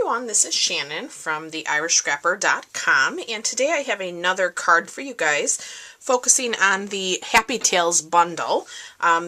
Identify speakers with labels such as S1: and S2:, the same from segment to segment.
S1: everyone, this is Shannon from theirishscrapper.com, and today I have another card for you guys focusing on the Happy Tales bundle.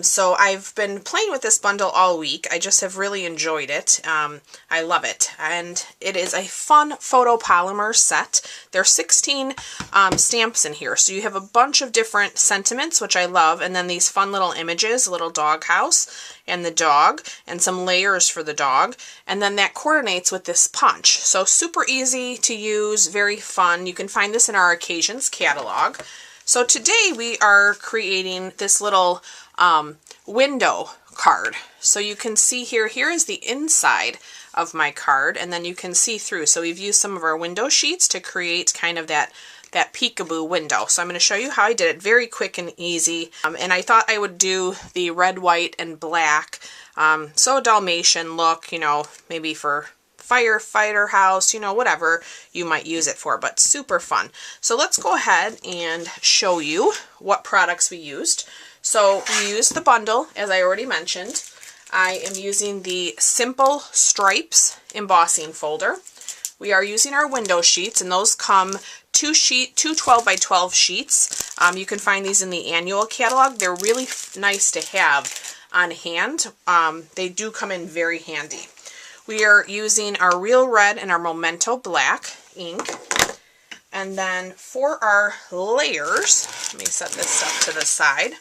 S1: So I've been playing with this bundle all week. I just have really enjoyed it. I love it, and it is a fun photopolymer set. There are 16 stamps in here, so you have a bunch of different sentiments, which I love, and then these fun little images, a little dog house and the dog, and some layers for the dog, and then that coordinates with this punch. So super easy to use, very fun. You can find this in our Occasions catalog. So today we are creating this little window card. So you can see here is the inside of my card, and then you can see through. So we've used some of our window sheets to create kind of that peekaboo window. So I'm going to show you how I did it, very quick and easy. And I thought I would do the red, white, and black. So a Dalmatian look, you know, maybe for firefighter house, you know, whatever you might use it for, but super fun. So let's go ahead and show you what products we used. So we used the bundle, as I already mentioned. I am using the Simple Stripes embossing folder. We are using our window sheets, and those come two 12 by 12 sheets. You can find these in the annual catalog. They're really nice to have on hand. They do come in very handy. We are using our Real Red and our Memento Black ink. And then for our layers, let me set this stuff to the side.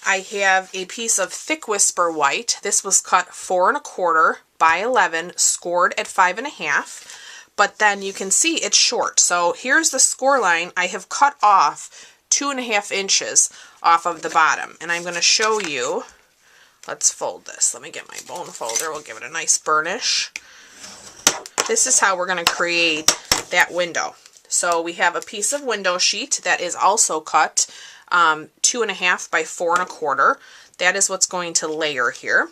S1: I have a piece of Thick Whisper White. This was cut 4 1/4 by 11, scored at 5 1/2. But then you can see it's short. So here's the score line. I have cut off 2 1/2 inches off of the bottom. And I'm going to show you. Let's fold this. Let me get my bone folder. We'll give it a nice burnish. This is how we're going to create that window. So we have a piece of window sheet that is also cut 2 1/2 by 4 1/4. That is what's going to layer here.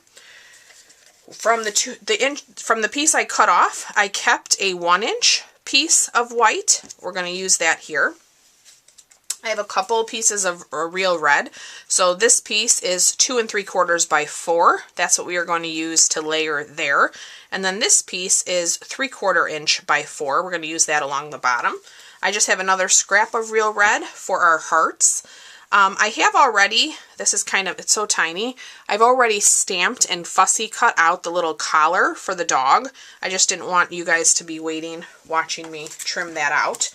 S1: From the piece I cut off, I kept a 1-inch piece of white. We're going to use that here. I have a couple pieces of Real Red. So this piece is 2 3/4 by 4. That's what we are going to use to layer there. And then this piece is 3/4 inch by 4. We're going to use that along the bottom. I just have another scrap of Real Red for our hearts. I have already, this is kind of, it's so tiny, I've already stamped and fussy cut out the little collar for the dog. I just didn't want you guys to be watching me trim that out.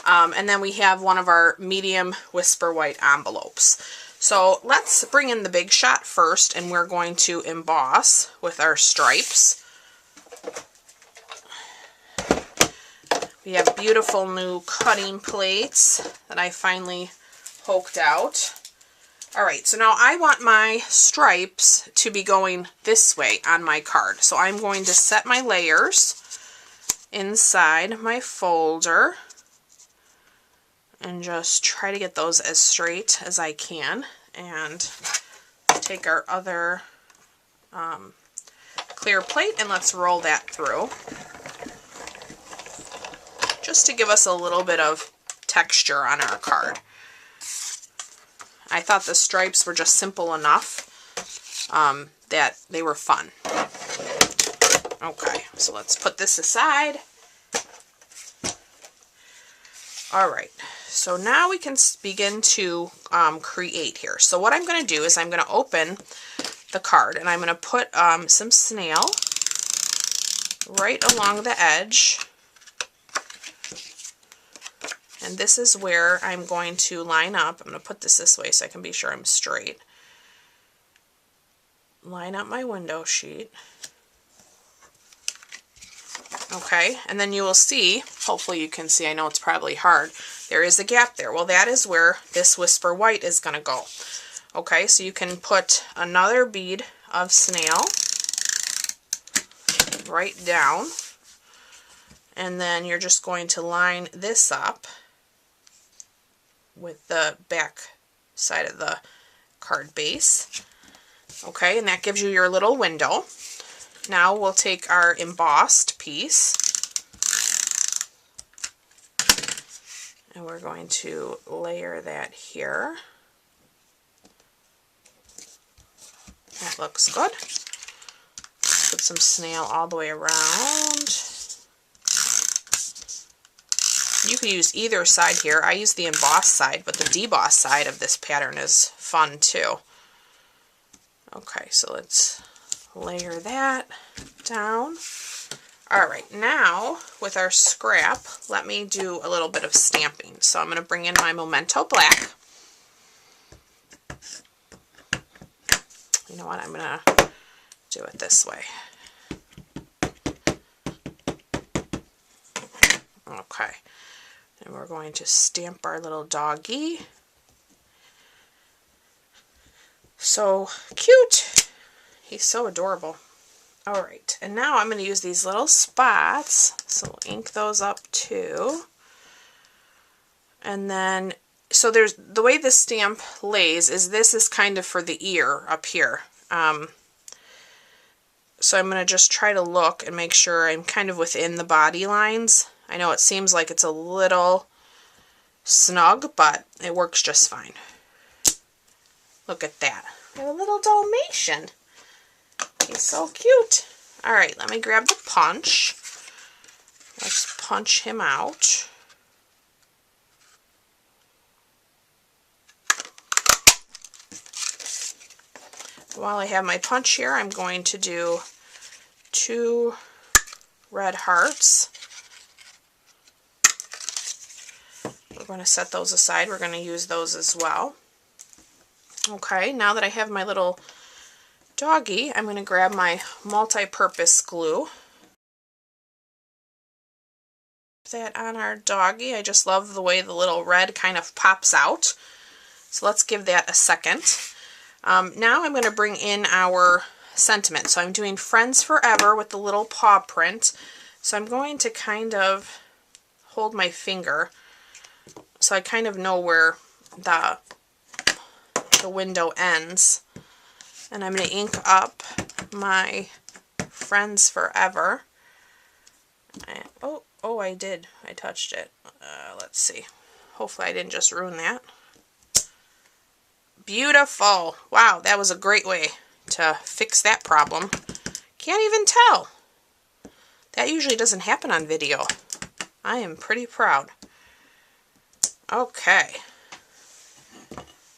S1: And then we have one of our medium Whisper White envelopes. So let's bring in the big shot first, and we're going to emboss with our stripes. We have beautiful new cutting plates that I finally poked out. Alright, so now I want my stripes to be going this way on my card. So I'm going to set my layers inside my folder and just try to get those as straight as I can, and take our other clear plate and let's roll that through just to give us a little bit of texture on our card. I thought the stripes were just simple enough that they were fun. Okay, so let's put this aside. Alright, so now we can begin to create here. So what I'm going to do is I'm going to open the card, and I'm going to put some snail right along the edge. And this is where I'm going to line up. I'm going to put this way so I can be sure I'm straight. Line up my window sheet. Okay, and then you will see, hopefully you can see, I know it's probably hard, there is a gap there. Well, that is where this Whisper White is going to go. Okay, so you can put another bead of snail right down, and then you're just going to line this up with the back side of the card base. Okay, and that gives you your little window. Now we'll take our embossed piece and we're going to layer that here. That looks good. Put some snail all the way around. You could use either side here. I use the embossed side, but the debossed side of this pattern is fun too. Okay, so let's layer that down. All right, now with our scrap, let me do a little bit of stamping. So I'm going to bring in my Memento Black. You know what, I'm going to do it this way. Okay, and we're going to stamp our little doggy. So cute. He's so adorable. All right, and now I'm going to use these little spots. So we'll ink those up too. And then, so there's, the way this stamp lays is this is kind of for the ear up here. So I'm going to just try to look and make sure I'm kind of within the body lines. I know it seems like it's a little snug, but it works just fine. Look at that. We have a little Dalmatian. He's so cute. All right, let me grab the punch. Let's punch him out. While I have my punch here, I'm going to do 2 red hearts. We're going to set those aside. We're going to use those as well. Okay, now that I have my little doggy, I'm going to grab my multi-purpose glue. Put that on our doggy. I just love the way the little red kind of pops out. So let's give that a second. Now I'm going to bring in our sentiment. So I'm doing Friends Forever with the little paw print. So I'm going to kind of hold my finger so I kind of know where the window ends. And I'm going to ink up my Friends Forever. And, oh, I did. I touched it. Let's see. Hopefully I didn't just ruin that. Beautiful. Wow, that was a great way to fix that problem. Can't even tell. That usually doesn't happen on video. I am pretty proud. Okay.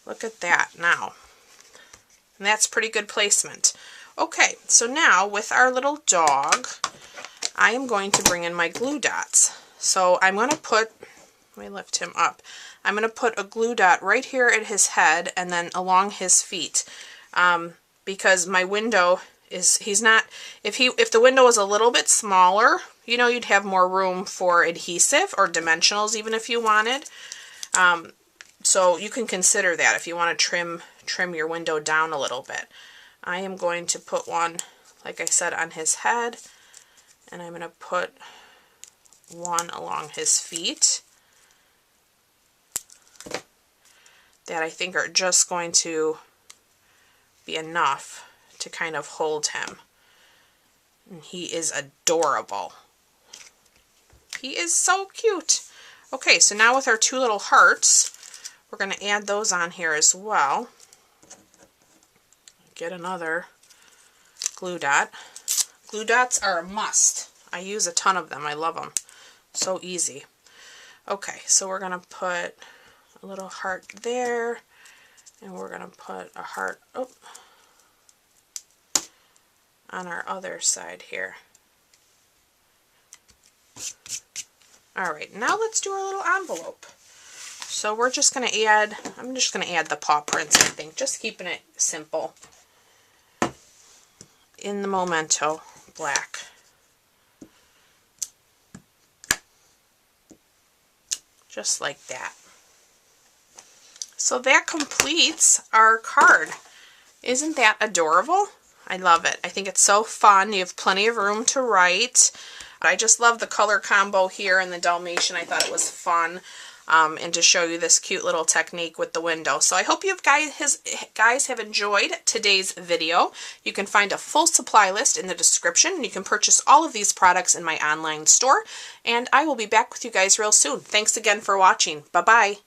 S1: Look at that now. And that's pretty good placement. Okay, so now with our little dog, I am going to bring in my glue dots. So I'm going to put, let me lift him up. I'm going to put a glue dot right here at his head and then along his feet. Because my window is, he's not, if the window was a little bit smaller, you know, you'd have more room for adhesive or dimensionals even if you wanted. So you can consider that if you want to trim your window down a little bit. I am going to put one, like I said, on his head, and I'm going to put one along his feet that I think are just going to be enough to kind of hold him. And he is adorable. He is so cute. Okay, so now with our 2 little hearts, we're going to add those on here as well. Get another glue dot. Glue dots are a must. I use a ton of them. I love them. So easy. Okay, so we're going to put a little heart there, and we're going to put a heart on our other side here. Alright, now let's do our little envelope. So we're just going to add, I'm just going to add the paw prints, I think, just keeping it simple. In the Memento Black. Just like that. So that completes our card. Isn't that adorable? I love it. I think it's so fun. You have plenty of room to write. I just love the color combo here in the Dalmatian. I thought it was fun. And to show you this cute little technique with the window. So I hope you guys have enjoyed today's video. You can find a full supply list in the description, and you can purchase all of these products in my online store. And I will be back with you guys real soon. Thanks again for watching. Bye-bye.